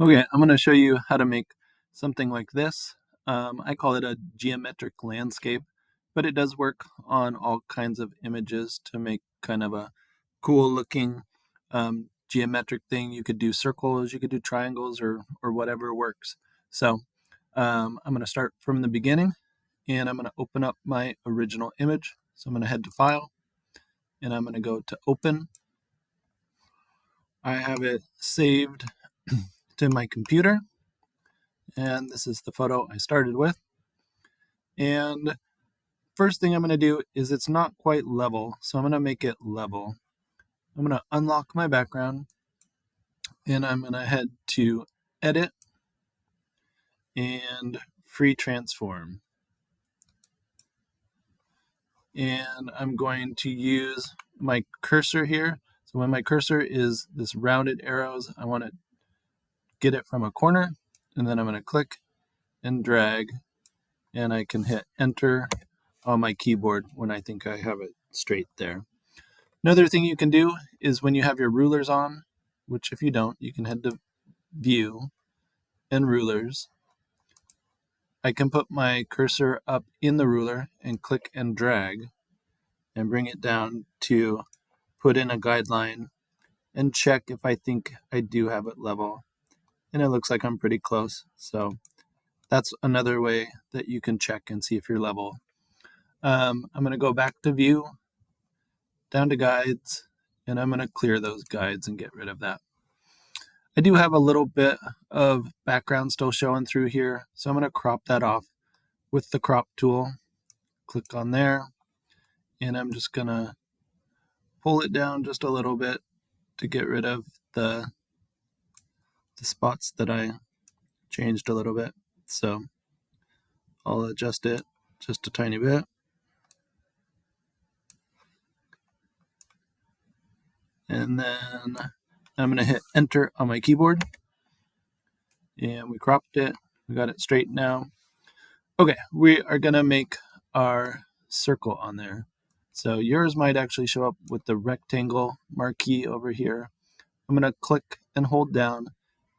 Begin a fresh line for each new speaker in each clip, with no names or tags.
Okay, I'm going to show you how to make something like this. I call it a geometric landscape, but it does work on all kinds of images to make kind of a cool looking geometric thing. You could do circles, you could do triangles, or whatever works. So I'm going to start from the beginning, and I'm going to open up my original image. So I'm going to head to File, and I'm going to go to Open. I have it saved to my computer, and this is the photo I started with. And first thing I'm going to do is it's not quite level, so I'm going to make it level. I'm going to unlock my background, and I'm going to head to Edit and Free Transform. And I'm going to use my cursor here. So when my cursor is this rounded arrows, I want to get it from a corner, and then I'm going to click and drag, and I can hit Enter on my keyboard when I think I have it straight there. Another thing you can do is when you have your rulers on, which if you don't, you can head to View and Rulers. I can put my cursor up in the ruler and click and drag and bring it down to put in a guideline and check if I think I do have it level. And it looks like I'm pretty close. So that's another way that you can check and see if you're level. I'm going to go back to View, down to Guides, and I'm going to clear those guides and get rid of that. I do have a little bit of background still showing through here, so I'm going to crop that off with the crop tool. Click on there, and I'm just going to pull it down just a little bit to get rid of the spots that I changed a little bit. So I'll adjust it just a tiny bit. And then I'm going to hit Enter on my keyboard. And we cropped it. We got it straight now. Okay, we are going to make our circle on there. So yours might actually show up with the rectangle marquee over here. I'm going to click and hold down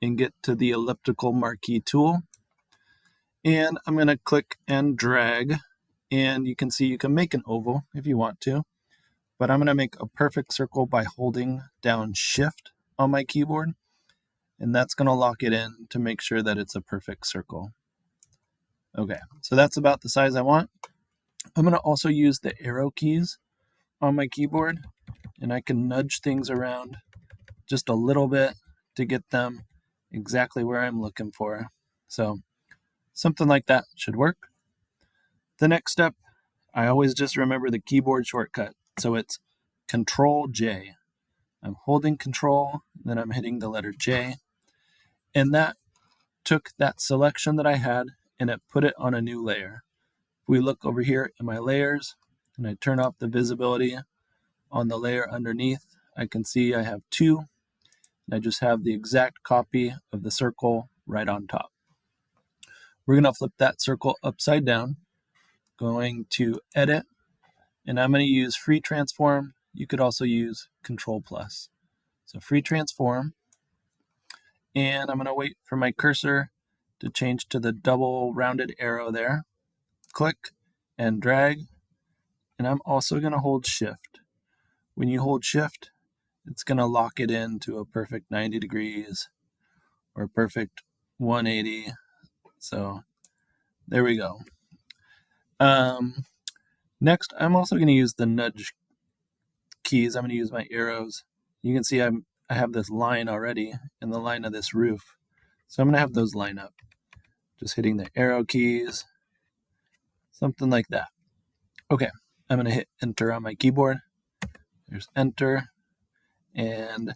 and get to the elliptical marquee tool. And I'm going to click and drag. And you can see you can make an oval if you want to. But I'm going to make a perfect circle by holding down Shift on my keyboard. And that's going to lock it in to make sure that it's a perfect circle. Okay, so that's about the size I want. I'm going to also use the arrow keys on my keyboard, and I can nudge things around just a little bit to get them exactly where I'm looking for. So something like that should work. The next step, I always just remember the keyboard shortcut. So it's Control J. I'm holding Control, then I'm hitting the letter J, and that took that selection that I had and it put it on a new layer. If we look over here in my layers and I turn off the visibility on the layer underneath, I can see I have two, and I just have the exact copy of the circle right on top. We're going to flip that circle upside down, going to Edit, and I'm going to use Free Transform. You could also use Control Plus. So Free Transform, and I'm going to wait for my cursor to change to the double rounded arrow there. Click and drag, and I'm also going to hold Shift. When you hold Shift, it's going to lock it into a perfect 90 degrees or a perfect 180. So there we go. Next, I'm also going to use the nudge keys. I'm going to use my arrows. You can see I have this line already in the line of this roof. So I'm going to have those line up. Just hitting the arrow keys, something like that. Okay, I'm going to hit Enter on my keyboard. There's Enter. And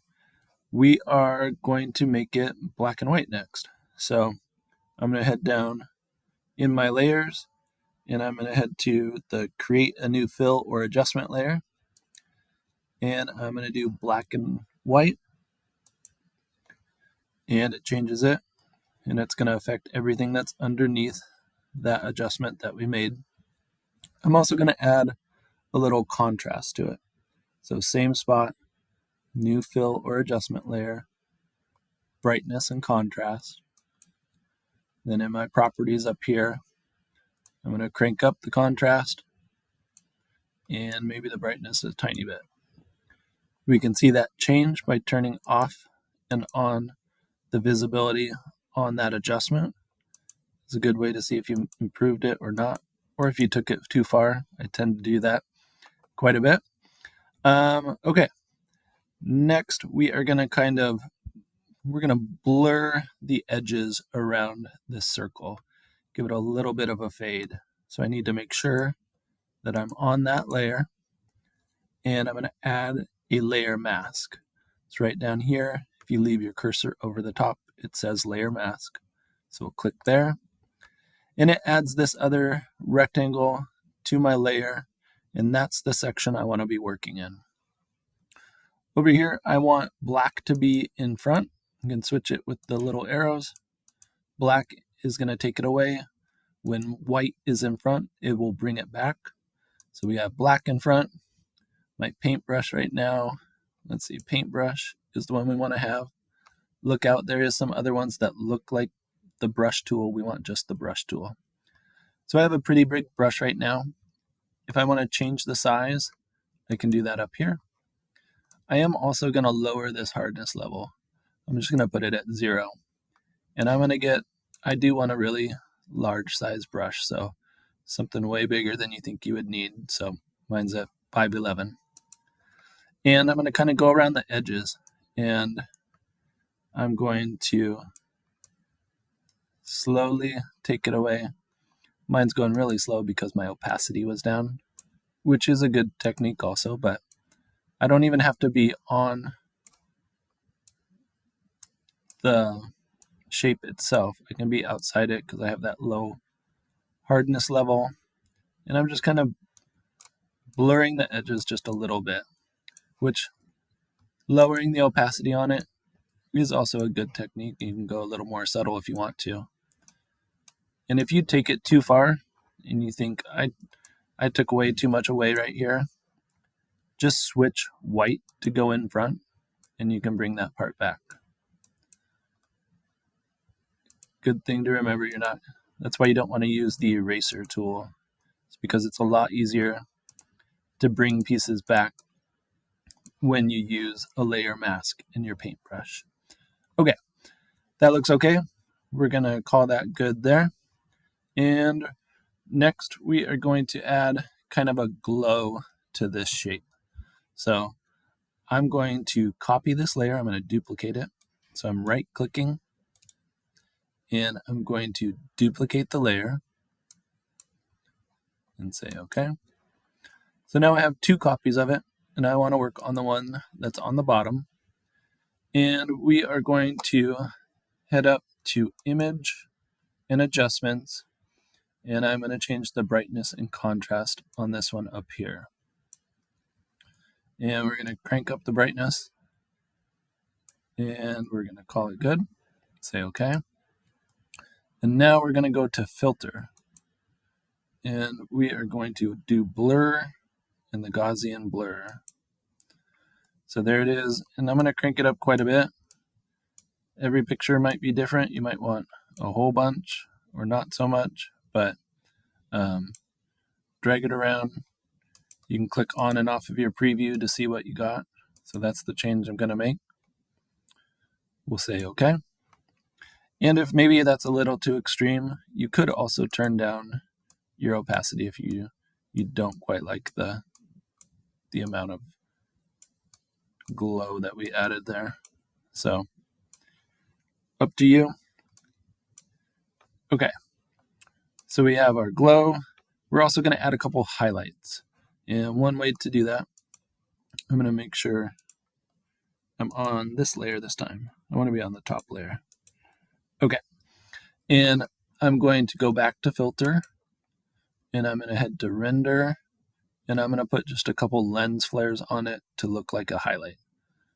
we are going to make it black and white next. So I'm going to head down in my layers, and I'm going to head to the Create a New Fill or Adjustment layer. And I'm going to do black and white. And it changes it. And it's going to affect everything that's underneath that adjustment that we made. I'm also going to add a little contrast to it. So same spot, new fill or adjustment layer. brightness and contrast. Then in my properties up here, I'm going to crank up the contrast and maybe the brightness a tiny bit. We can see that change by turning off and on the visibility on that adjustment. It's a good way to see if you improved it or not, or if you took it too far. I tend to do that quite a bit. Okay, next we are going to we're going to blur the edges around this circle, give it a little bit of a fade. So I need to make sure that I'm on that layer, and I'm going to add a layer mask. It's right down here. If you leave your cursor over the top, it says layer mask. So we'll click there, and it adds this other rectangle to my layer, and that's the section I want to be working in. Over here, I want black to be in front. You can switch it with the little arrows. Black is going to take it away. When white is in front, it will bring it back. So we have black in front. My paintbrush right now, let's see, paintbrush is the one we want to have. Look out, there is some other ones that look like the brush tool. We want just the brush tool. So I have a pretty big brush right now. If I want to change the size, I can do that up here. I am also going to lower this hardness level. I'm just going to put it at 0. And I'm going to get, I do want a really large size brush, so something way bigger than you think you would need. So mine's at 511. And I'm going to kind of go around the edges, and I'm going to slowly take it away. Mine's going really slow because my opacity was down, which is a good technique also, but I don't even have to be on the shape itself. I can be outside it because I have that low hardness level, and I'm just kind of blurring the edges just a little bit, which lowering the opacity on it is also a good technique. You can go a little more subtle if you want to. And if you take it too far and you think I took way too much away right here, just switch white to go in front and you can bring that part back. Good thing to remember, that's why you don't want to use the eraser tool. It's because it's a lot easier to bring pieces back when you use a layer mask in your paintbrush. Okay, that looks okay. We're going to call that good there. And next we are going to add kind of a glow to this shape. So I'm going to copy this layer. I'm going to duplicate it. So I'm right clicking and I'm going to duplicate the layer and say okay. So now I have 2 copies of it, and I want to work on the one that's on the bottom. And we are going to head up to Image and Adjustments, and I'm going to change the brightness and contrast on this one up here. And we're going to crank up the brightness, and we're going to call it good. Say okay. And now we're going to go to Filter, and we are going to do Blur and the Gaussian Blur. So there it is, and I'm going to crank it up quite a bit. Every picture might be different. You might want a whole bunch or not so much, but drag it around. You can click on and off of your preview to see what you got. So that's the change I'm going to make. We'll say okay. And if maybe that's a little too extreme, you could also turn down your opacity if you don't quite like the amount of glow that we added there. So up to you. Okay, so we have our glow. We're also going to add a couple highlights. And one way to do that, I'm going to make sure I'm on this layer this time. I want to be on the top layer. Okay, and I'm going to go back to Filter, and I'm going to head to Render, and I'm going to put just a couple lens flares on it to look like a highlight.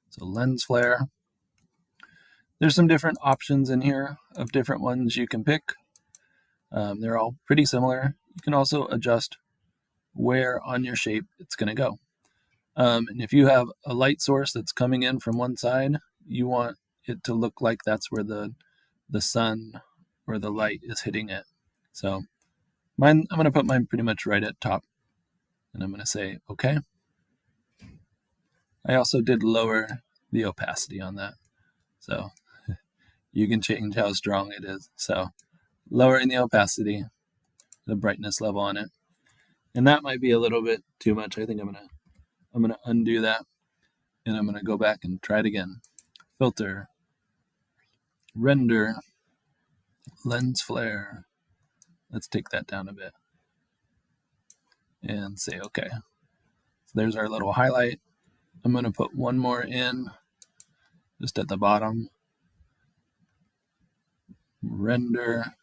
So lens flare. There's some different options in here of different ones you can pick. They're all pretty similar. You can also adjust where on your shape it's going to go. And if you have a light source that's coming in from one side, you want it to look like that's where the sun or the light is hitting it. So I'm going to put mine pretty much right at top, and I'm going to say okay. I also did lower the opacity on that, so you can change how strong it is. So lowering the opacity, the brightness level on it, and that might be a little bit too much. I think I'm gonna undo that, and I'm gonna go back and try it again. Filter, render, lens flare. Let's take that down a bit and say okay. So there's our little highlight. I'm going to put one more in just at the bottom. Render,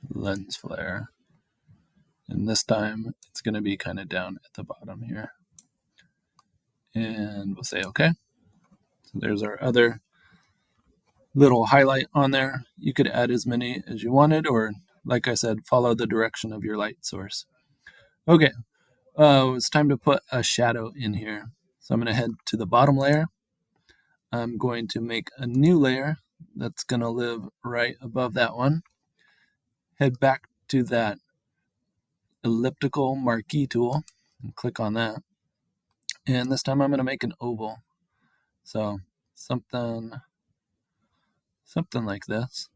lens flare. And this time it's going to be kind of down at the bottom here. And we'll say okay. So there's our other little highlight on there. You could add as many as you wanted, or like I said, follow the direction of your light source. Okay, it's time to put a shadow in here. So I'm going to head to the bottom layer. I'm going to make a new layer that's going to live right above that one. Head back to that elliptical marquee tool and click on that. And this time I'm going to make an oval. So something like this.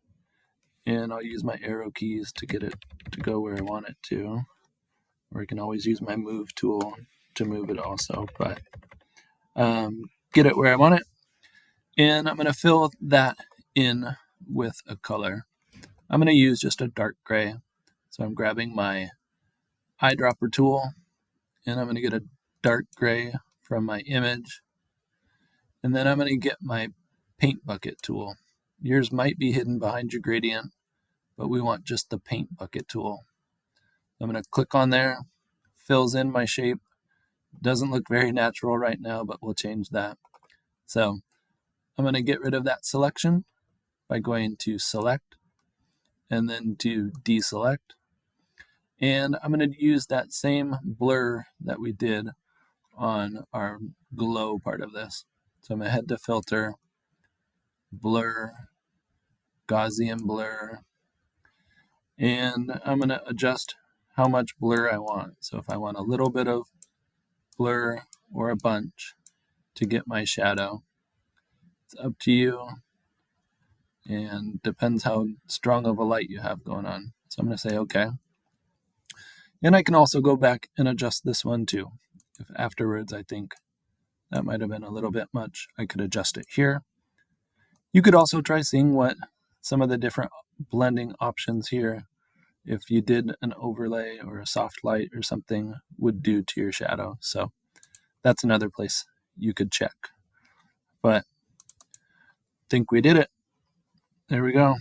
And I'll use my arrow keys to get it to go where I want it to. Or I can always use my move tool to move it also. But get it where I want it. And I'm going to fill that in with a color. I'm going to use just a dark gray. So I'm grabbing my eyedropper tool, and I'm going to get a dark gray from my image. And then I'm going to get my paint bucket tool. Yours might be hidden behind your gradient, but we want just the paint bucket tool. I'm going to click on there, fills in my shape. Doesn't look very natural right now, but we'll change that. So I'm going to get rid of that selection by going to select and then to deselect. And I'm going to use that same blur that we did on our glow part of this. So I'm going to head to filter, blur, Gaussian blur, and I'm going to adjust how much blur I want. So if I want a little bit of blur or a bunch to get my shadow, it's up to you, and depends how strong of a light you have going on. So I'm going to say okay. And I can also go back and adjust this one too. If afterwards I think that might have been a little bit much, I could adjust it here. You could also try seeing what some of the different blending options here, if you did an overlay or a soft light or something, would do to your shadow. So that's another place you could check. But I think we did it. There we go.